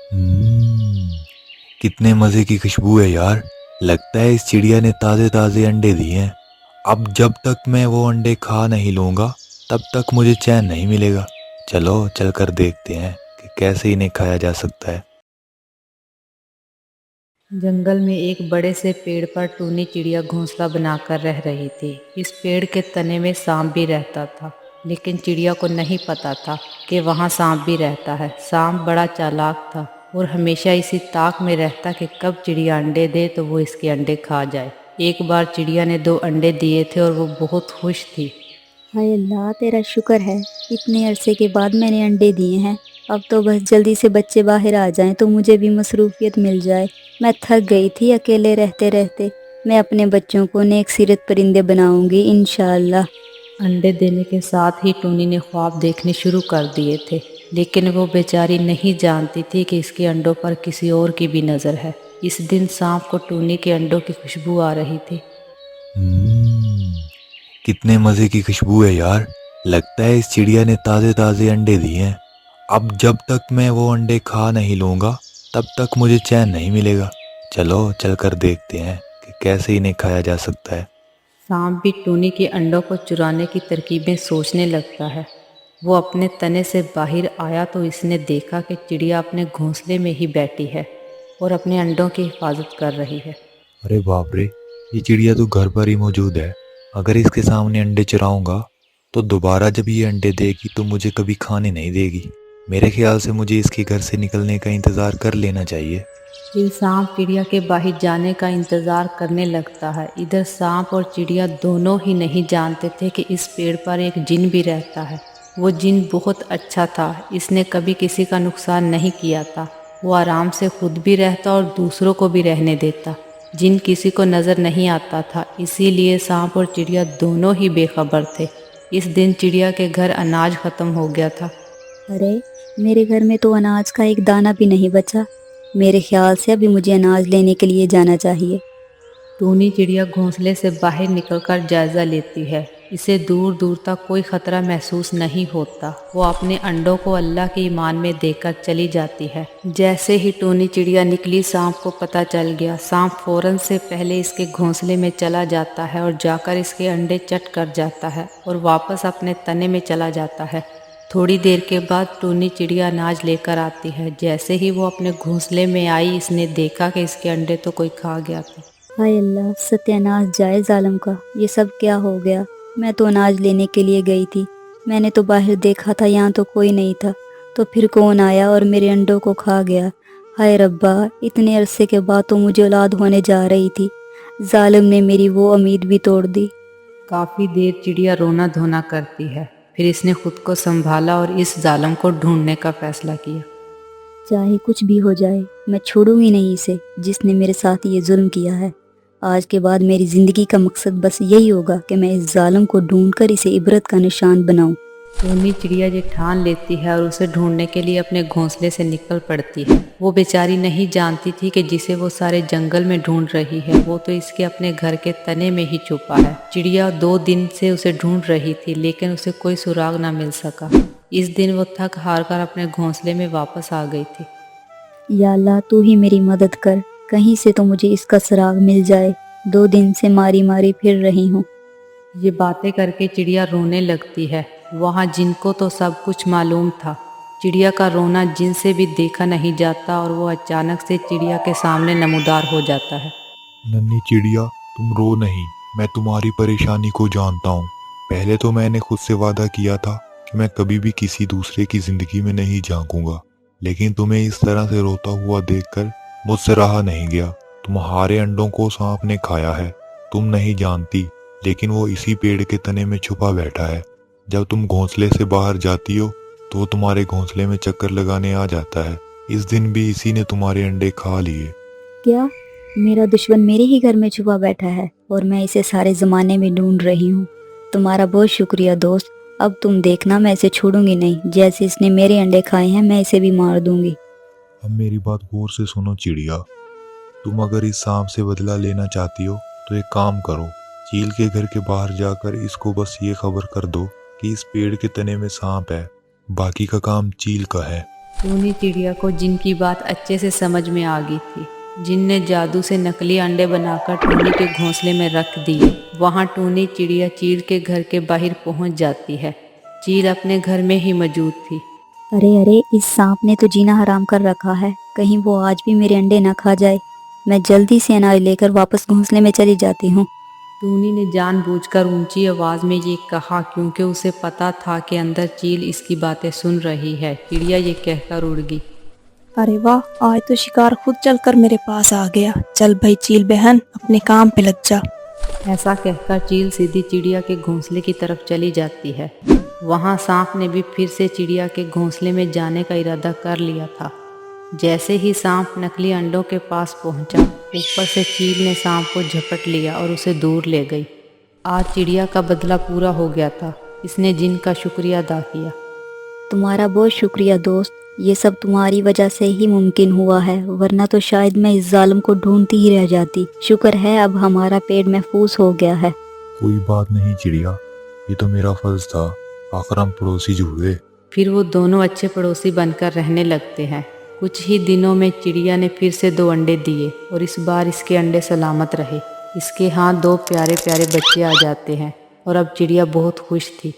हम्म, कितने मजे की खुशबू है यार। लगता है इस चिड़िया ने ताजे ताजे अंडे दिए हैं। अब जब तक मैं वो अंडे खा नहीं लूंगा तब तक मुझे चैन नहीं मिलेगा। चलो चलकर देखते हैं कि कैसे इन्हें खाया जा सकता है। जंगल में एक बड़े से पेड़ पर टूनी चिड़िया घोंसला बनाकर रह रही थी। इस पेड़ के तने में सांप भी रहता था, लेकिन चिड़िया को नहीं पता था कि वहाँ सांप भी रहता है। सांप बड़ा चालाक था और हमेशा इसी ताक में रहता कि कब चिड़िया अंडे दे तो वो इसके अंडे खा जाए। एक बार चिड़िया ने 2 अंडे दिए थे और वो बहुत खुश थी। हाय अल्लाह, तेरा शुक्र है, इतने अरसे के बाद मैंने अंडे दिए हैं। अब तो बस जल्दी से बच्चे बाहर आ जाएं तो मुझे भी मसरूफियत मिल जाए। मैं थक गई थी अकेले रहते रहते। मैं अपने बच्चों को नेक सीरत परिंदे बनाऊंगी इंशाअल्लाह। अंडे देने के साथ ही टूनी ने ख्वाब देखने शुरू कर दिए थे, लेकिन वो बेचारी नहीं जानती थी कि इसके अंडों पर किसी और की भी नज़र है। इस दिन सांप को टूनी के अंडों की खुशबू आ रही थी। हम्म, कितने मजे की खुशबू है यार। लगता है इस चिड़िया ने ताजे ताजे अंडे दिए हैं। अब जब तक मैं वो अंडे खा नहीं लूंगा तब तक मुझे चैन नहीं मिलेगा। चलो चलकर देखते हैं कि कैसे इन्हें खाया जा सकता है। सांप भी टूनी के अंडों को चुराने की तरकीबें सोचने लगता है। वो अपने तने से बाहर आया तो इसने देखा कि चिड़िया अपने घोंसले में ही बैठी है और अपने अंडों की हिफाजत कर रही है। अरे बाप रे, ये चिड़िया तो घर पर ही मौजूद है। अगर इसके सामने अंडे चुराऊंगा तो दोबारा जब ये अंडे देगी तो मुझे कभी खाने नहीं देगी। मेरे ख्याल से मुझे इसके घर से निकलने का इंतज़ार कर लेना चाहिए। फिर सांप चिड़िया के बाहर जाने का इंतज़ार करने लगता है। इधर सांप और चिड़िया दोनों ही नहीं जानते थे कि इस पेड़ पर एक जिन भी रहता है। वो जिन बहुत अच्छा था, इसने कभी किसी का नुकसान नहीं किया था। वो आराम से खुद भी रहता और दूसरों को भी रहने देता। जिन किसी को नज़र नहीं आता था, इसीलिए सांप और चिड़िया दोनों ही बेखबर थे। इस दिन चिड़िया के घर अनाज ख़त्म हो गया था। अरे, मेरे घर में तो अनाज का एक दाना भी नहीं बचा। मेरे ख्याल से अभी मुझे अनाज लेने के लिए जाना चाहिए। टूनी चिड़िया घोंसले से बाहर निकलकर जायजा लेती है। इसे दूर दूर तक कोई खतरा महसूस नहीं होता। वो अपने अंडों को अल्लाह के ईमान में देकर चली जाती है। जैसे ही टूनी चिड़िया निकली, सांप को पता चल गया। सांप फौरन से पहले इसके घोंसले में चला जाता है और जाकर इसके अंडे चट कर जाता है और वापस अपने तने में चला जाता है। थोड़ी देर के बाद टूनी चिड़िया अनाज लेकर आती है। जैसे ही वो अपने घोंसले में आई, इसने देखा कि इसके अंडे तो कोई खा गया था। हाय अल्लाह, सत्यानाश जाए जालिम का, ये सब क्या हो गया। मैं तो अनाज लेने के लिए गई थी। मैंने तो बाहर देखा था, यहाँ तो कोई नहीं था। तो फिर कौन आया और मेरे अंडों को खा गया। हाय रब्बा, इतने अरसे के बाद तो मुझे औलाद होने जा रही थी। जालिम ने मेरी वो उम्मीद भी तोड़ दी। काफ़ी देर चिड़िया रोना धोना करती है। फिर इसने खुद को संभाला और इस जालिम को ढूंढने का फैसला किया। चाहे कुछ भी हो जाए, मैं छोड़ूंगी नहीं इसे जिसने मेरे साथ ये जुल्म किया है। आज के बाद मेरी ज़िंदगी का मकसद बस यही होगा कि मैं इस जालिम को ढूंढकर इसे इबरत का निशान बनाऊं। टूनी चिड़िया ये ठान लेती है और उसे ढूंढने के लिए अपने घोंसले से निकल पड़ती है। वो बेचारी नहीं जानती थी कि जिसे वो सारे जंगल में ढूंढ रही है, वो तो इसके अपने घर के तने में ही छुपा है। चिड़िया 2 दिन से उसे ढूंढ रही थी, लेकिन उसे कोई सुराग ना मिल सका। इस दिन वो थक हार कर अपने घोंसले में वापस आ गई थी। या अल्लाह, तू ही मेरी मदद कर, कहीं से तो मुझे इसका सुराग मिल जाए। 2 दिन से मारी मारी फिर रही हूँ। ये बातें करके चिड़िया रोने लगती है। वहाँ जिनको तो सब कुछ मालूम था। चिड़िया का रोना जिन से भी देखा नहीं जाता और वो अचानक से चिड़िया के सामने नमूदार हो जाता है। नन्ही चिड़िया, तुम रो नहीं। मैं तुम्हारी परेशानी को जानता हूँ। पहले तो मैंने खुद से वादा किया था कि मैं कभी भी किसी दूसरे की जिंदगी में नहीं झांकूंगा, लेकिन तुम्हें इस तरह से रोता हुआ देखकर मुझसे रहा नहीं गया। तुम्हारे अंडों को सांप ने खाया है। तुम नहीं जानती, लेकिन वो इसी पेड़ के तने में छुपा बैठा है। जब तुम घोंसले से बाहर जाती हो तो वो तुम्हारे घोंसले में चक्कर लगाने आ जाता है। इस दिन भी इसी ने तुम्हारे अंडे खा लिए। क्या मेरा दुश्मन मेरे ही घर में छुपा बैठा है और मैं इसे सारे ज़माने में ढूंढ रही हूँ। तुम्हारा बहुत शुक्रिया दोस्त। अब तुम देखना, मैं इसे छोड़ूंगी नहीं। जैसे इसने मेरे अंडे खाए हैं, मैं इसे भी मार दूंगी। अब मेरी बात गौर से सुनो चिड़िया। तुम अगर इस सांप से बदला लेना चाहती हो तो एक काम करो। चील के घर के बाहर जाकर इसको बस ये खबर कर दो कि इस पेड़ के तने में सांप है। बाकी का काम चील का है। टूनी चिड़िया को जिन की बात अच्छे से समझ में आ गई थी। जिन ने जादू से नकली अंडे बनाकर टूनी के घोंसले में रख दिए। वहाँ टूनी चिड़िया चील के घर के बाहर पहुँच जाती है। चील अपने घर में ही मौजूद थी। अरे अरे, इस सांप ने तो जीना हराम कर रखा है, कहीं वो आज भी मेरे अंडे ना खा जाए। मैं जल्दी से अनाज लेकर वापस घोंसले में चली जाती हूँ। टूनी ने जानबूझकर ऊंची आवाज में ये कहा, क्योंकि उसे पता था कि अंदर चील इसकी बातें सुन रही है। चिड़िया ये कहकर उड़ गई। अरे वाह, आज तो शिकार खुद चलकर मेरे पास आ गया। चल भाई चील बहन, अपने काम पे लग जा। ऐसा कहकर चील सीधी चिड़िया के घोंसले की तरफ चली जाती है। वहाँ सांप ने भी फिर से चिड़िया के घोंसले में जाने का इरादा कर लिया था। जैसे ही सांप नकली अंडों के पास पहुंचा, ऊपर से चील ने सांप को झपट लिया और उसे दूर ले गई। आज चिड़िया का बदला पूरा हो गया था। इसने जिन का शुक्रिया अदा किया। तुम्हारा बहुत शुक्रिया दोस्त, ये सब तुम्हारी वजह से ही मुमकिन हुआ है, वरना तो शायद मैं इस जालिम को ढूंढती ही रह जाती। शुक्र है अब हमारा पेट महफूज हो गया है। कोई बात नहीं चिड़िया, ये तो मेरा फर्ज था, आखिर हम पड़ोसी जो हुए। फिर वो दोनों अच्छे पड़ोसी बनकर रहने लगते हैं। कुछ ही दिनों में चिड़िया ने फिर से 2 अंडे दिए और इस बार इसके अंडे सलामत रहे। इसके हाथ 2 प्यारे प्यारे बच्चे आ जाते हैं और अब चिड़िया बहुत खुश थी।